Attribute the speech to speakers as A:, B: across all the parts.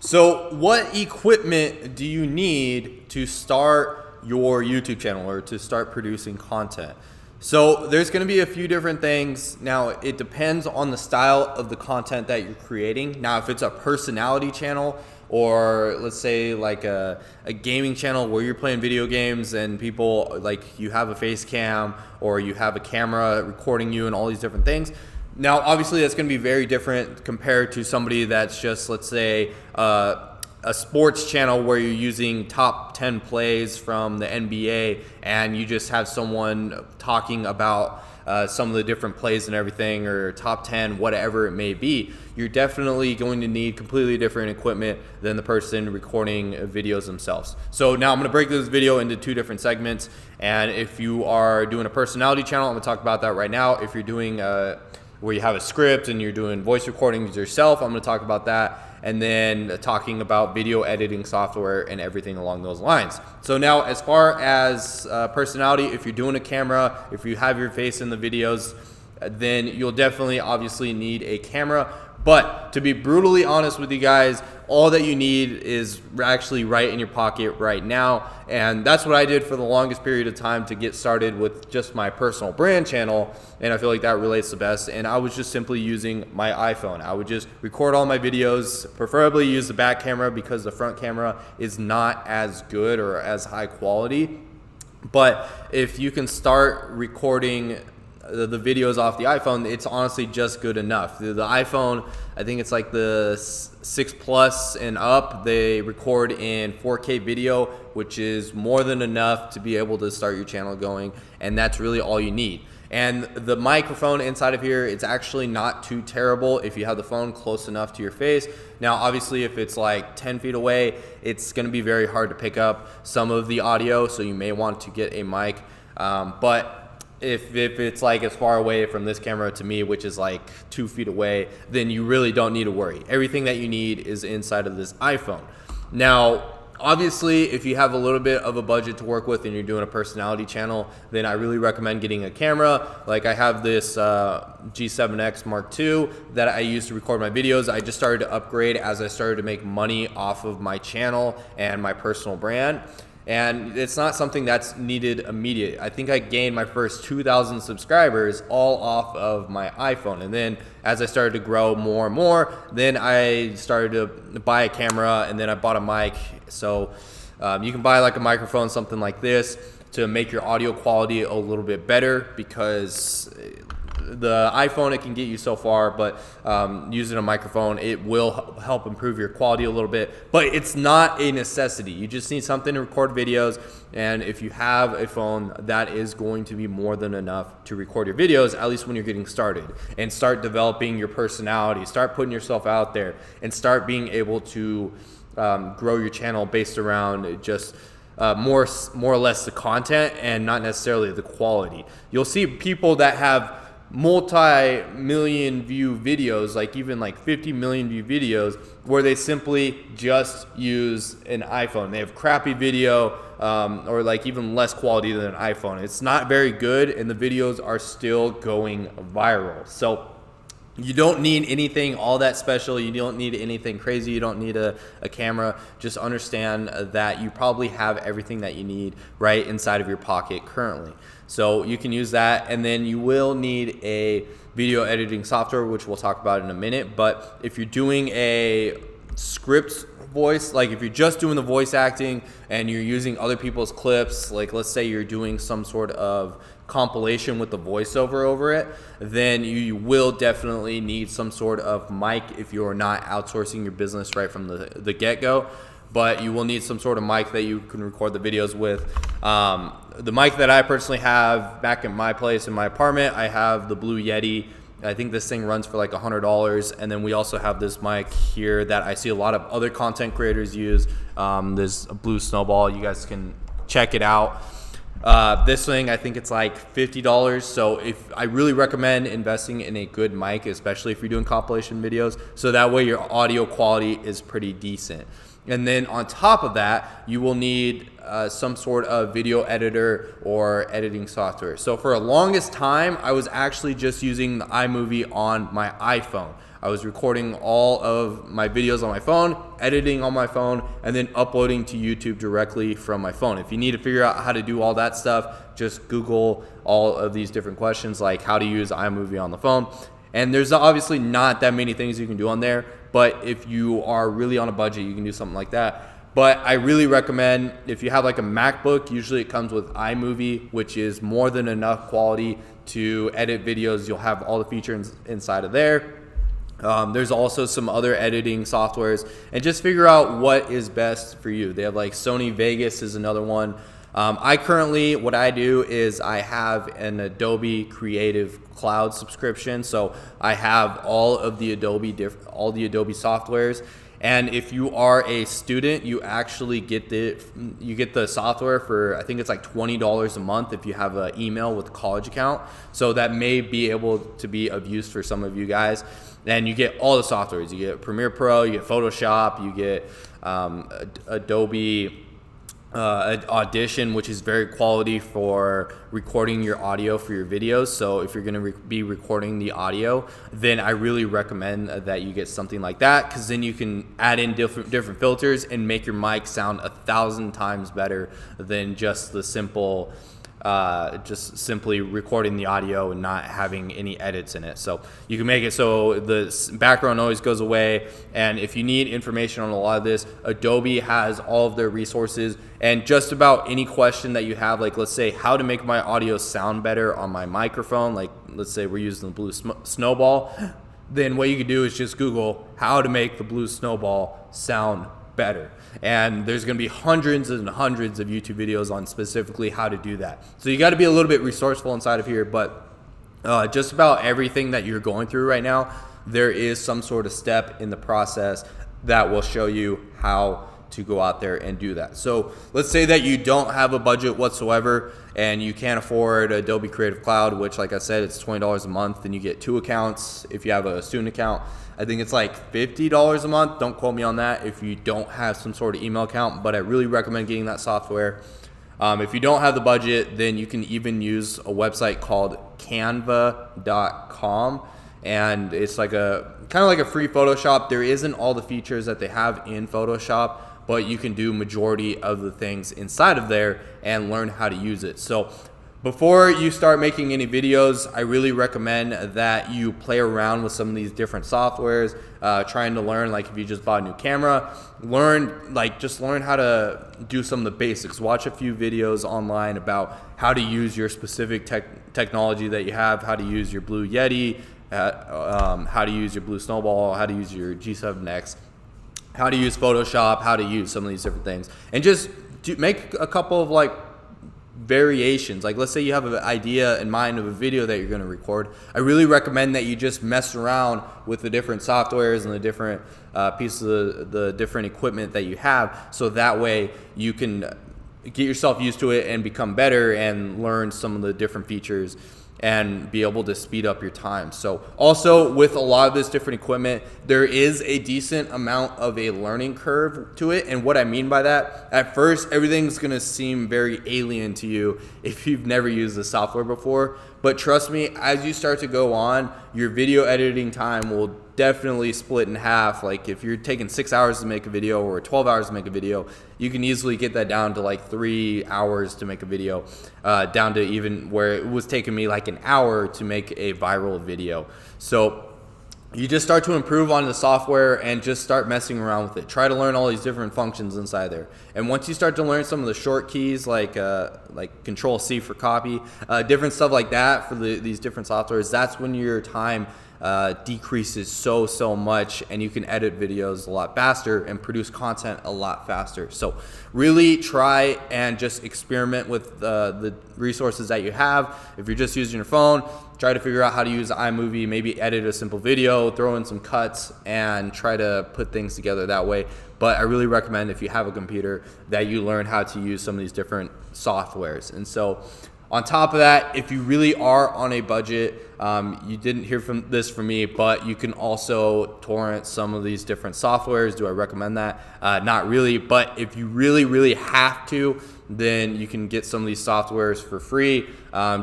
A: So what equipment do you need to start your YouTube channel or to start producing content? So there's going to be a few different things. Now, it depends on the style of the content that you're creating. Now, if it's a personality channel, or let's say like a gaming channel where you're playing video games and people, like, you have a face cam or you have a camera recording you and all these different things. Now, obviously, that's going to be very different compared to somebody that's just, let's say, a sports channel where you're using top 10 plays from the NBA and you just have someone talking about some of the different plays and everything, or top 10, whatever it may be. You're definitely going to need completely different equipment than the person recording videos themselves. So now I'm going to break this video into two different segments. And if you are doing a personality channel, I'm going to talk about that right now. If you're doing where you have a script and you're doing voice recordings yourself, I'm going to talk about that. And then talking about video editing software and everything along those lines. So now, as far as personality, if you're doing a camera, if you have your face in the videos, then you'll definitely obviously need a camera. But to be brutally honest with you guys, all that you need is actually right in your pocket right now. And that's what I did for the longest period of time to get started with just my personal brand channel. And I feel like that relates the best. And I was just simply using my iPhone. I would just record all my videos, preferably use the back camera because the front camera is not as good or as high quality. But if you can start recording the videos off the iPhone, it's honestly just good enough. The iPhone, I think it's like the 6 Plus and up, they record in 4K video, which is more than enough to be able to start your channel going, and that's really all you need. And the microphone inside of here, it's actually not too terrible if you have the phone close enough to your face. Now, obviously, if it's like 10 feet away, it's going to be very hard to pick up some of the audio, so you may want to get a mic. But if it's like as far away from this camera to me, which is like 2 feet away, then you really don't need to worry. Everything that you need is inside of this iPhone. Now, obviously, if you have a little bit of a budget to work with and you're doing a personality channel, then I really recommend getting a camera. Like, I have this G7X Mark II that I use to record my videos. I just started to upgrade as I started to make money off of my channel and my personal brand. And it's not something that's needed immediate. I think I gained my first 2,000 subscribers all off of my iPhone. And then as I started to grow more and more, then I started to buy a camera, and then I bought a mic. So you can buy like a microphone, something like this, to make your audio quality a little bit better, because the iPhone, it can get you so far, but using a microphone, it will help improve your quality a little bit, but it's not a necessity. You just need something to record videos, and if you have a phone, that is going to be more than enough to record your videos, at least when you're getting started, and start developing your personality, start putting yourself out there, and start being able to grow your channel based around just more or less the content and not necessarily the quality. You'll see people that have multi-million view videos, like even like 50 million view videos, where they simply just use an iPhone. They have crappy video, or like even less quality than an iPhone. It's not very good, and the videos are still going viral. So you don't need anything all that special. You don't need anything crazy. You don't need a camera. Just understand that you probably have everything that you need right inside of your pocket currently. So you can use that, and then you will need a video editing software, which we'll talk about in a minute. But if you're doing a script voice, like if you're just doing the voice acting and you're using other people's clips, like let's say you're doing some sort of compilation with the voiceover over it, then you will definitely need some sort of mic if you're not outsourcing your business right from the get-go. But you will need some sort of mic that you can record the videos with. The mic that I personally have back at my place in my apartment, I have the Blue Yeti. I think this thing runs for like $100. And then we also have this mic here that I see a lot of other content creators use. This Blue Snowball, you guys can check it out. This thing, I think it's like $50. So I really recommend investing in a good mic, especially if you're doing compilation videos, so that way your audio quality is pretty decent. And then on top of that, you will need some sort of video editor or editing software. So for the longest time, I was actually just using the iMovie on my iPhone. I was recording all of my videos on my phone, editing on my phone, and then uploading to YouTube directly from my phone. If you need to figure out how to do all that stuff, just Google all of these different questions like how to use iMovie on the phone. And there's obviously not that many things you can do on there, but if you are really on a budget, you can do something like that. But I really recommend, if you have like a MacBook, usually it comes with iMovie, which is more than enough quality to edit videos. You'll have all the features inside of there. There's also some other editing softwares, and just figure out what is best for you. They have like Sony Vegas is another one. I currently, what I do is I have an Adobe Creative Cloud subscription. So I have all of the Adobe softwares. And if you are a student, you actually get the software for, I think it's like $20 a month if you have an email with a college account. So that may be able to be of use for some of you guys. And you get all the softwares. You get Premiere Pro, you get Photoshop, you get Adobe Audition, which is very quality for recording your audio for your videos. So if you're going to be recording the audio, then I really recommend that you get something like that, because then you can add in different filters and make your mic sound 1,000 times better than just the simple just simply recording the audio and not having any edits in it. So you can make it so the background noise goes away. And if you need information on a lot of this, Adobe has all of their resources, and just about any question that you have, like let's say how to make my audio sound better on my microphone, like let's say we're using the Blue Snowball, then what you can do is just Google how to make the Blue Snowball sound better. And there's going to be hundreds and hundreds of YouTube videos on specifically how to do that. So you got to be a little bit resourceful inside of here, but just about everything that you're going through right now, there is some sort of step in the process that will show you how to go out there and do that. So let's say that you don't have a budget whatsoever and you can't afford Adobe Creative Cloud, which like I said, it's $20 a month, and you get 2 accounts. If you have a student account, I think it's like $50 a month. Don't quote me on that if you don't have some sort of email account, but I really recommend getting that software. If you don't have the budget, then you can even use a website called canva.com, and it's like kind of like a free Photoshop. There isn't all the features that they have in Photoshop, but you can do majority of the things inside of there and learn how to use it. So before you start making any videos, I really recommend that you play around with some of these different softwares, trying to learn, like if you just bought a new camera, just learn how to do some of the basics. Watch a few videos online about how to use your specific technology that you have, how to use your Blue Yeti, how to use your Blue Snowball, how to use your G7X, how to use Photoshop, how to use some of these different things, and just make a couple of like variations. Like let's say you have an idea in mind of a video that you're going to record. I really recommend that you just mess around with the different softwares and the different pieces of the different equipment that you have, so that way you can get yourself used to it and become better and learn some of the different features and be able to speed up your time. So also with a lot of this different equipment, there is a decent amount of a learning curve to it. And what I mean by that, at first, everything's gonna seem very alien to you if you've never used the software before. But trust me, as you start to go on, your video editing time will definitely split in half. Like if you're taking 6 hours to make a video or 12 hours to make a video, you can easily get that down to like 3 hours to make a video, down to even where it was taking me like an hour to make a viral video. So you just start to improve on the software and just start messing around with it. Try to learn all these different functions inside there. And once you start to learn some of the short keys, like Control C for copy, different stuff like that for these different softwares, that's when your time decreases so much, and you can edit videos a lot faster and produce content a lot faster. So really try and just experiment with the resources that you have. If you're just using your phone, try to figure out how to use iMovie, maybe edit a simple video, throw in some cuts, and try to put things together that way. But I really recommend, if you have a computer, that you learn how to use some of these different softwares. And so On top of that, if you really are on a budget, you didn't hear from me, but you can also torrent some of these different softwares. Do I recommend that? Not really, but if you really have to, then you can get some of these softwares for free.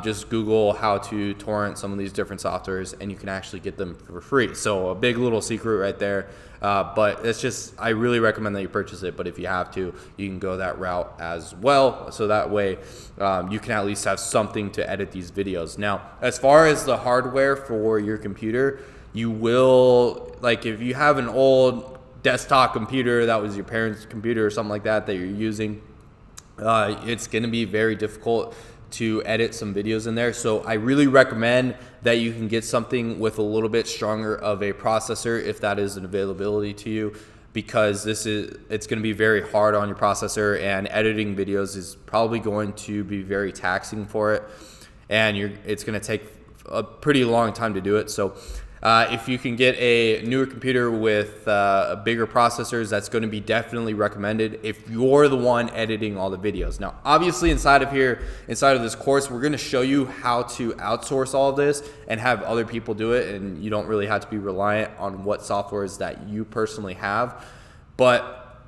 A: Just Google how to torrent some of these different softwares and you can actually get them for free. So a big little secret right there. But it's just, I really recommend that you purchase it, but if you have to, you can go that route as well. So that way you can at least have something to edit these videos. Now, as far as the hardware for your computer, you will, like if you have an old desktop computer that was your parents' computer or something like that you're using, it's going to be very difficult to edit some videos in there. So I really recommend that you can get something with a little bit stronger of a processor if that is an availability to you, because it's going to be very hard on your processor, and editing videos is probably going to be very taxing for it, and it's going to take a pretty long time to do it. So if you can get a newer computer with bigger processors, that's going to be definitely recommended if you're the one editing all the videos. Now, obviously inside of this course, we're going to show you how to outsource all of this and have other people do it, and you don't really have to be reliant on what softwares that you personally have. But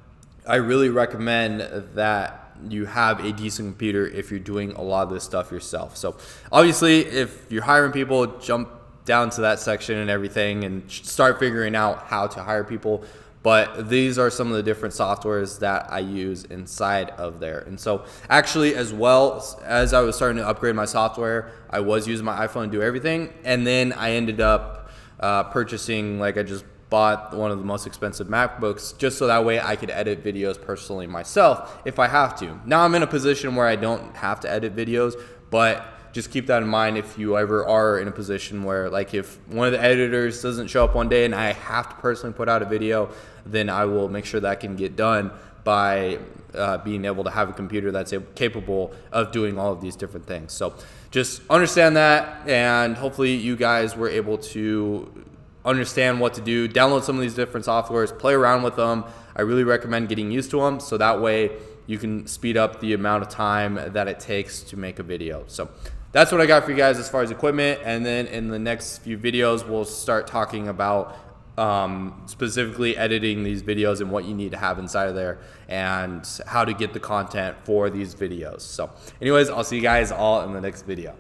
A: I really recommend that you have a decent computer if you're doing a lot of this stuff yourself. So obviously, if you're hiring people, jump down to that section and everything and start figuring out how to hire people. But these are some of the different softwares that I use inside of there. And so actually, as well as I was starting to upgrade my software, I was using my iPhone to do everything. And then I ended up purchasing, like I just bought one of the most expensive MacBooks just so that way I could edit videos personally myself if I have to. Now I'm in a position where I don't have to edit videos, but just keep that in mind if you ever are in a position where, like, if one of the editors doesn't show up one day and I have to personally put out a video, then I will make sure that can get done by being able to have a computer that's capable of doing all of these different things. So just understand that, and hopefully you guys were able to understand what to do. Download some of these different softwares, play around with them. I really recommend getting used to them so that way you can speed up the amount of time that it takes to make a video. So that's what I got for you guys as far as equipment. And then in the next few videos, we'll start talking about specifically editing these videos and what you need to have inside of there and how to get the content for these videos. So anyways, I'll see you guys all in the next video.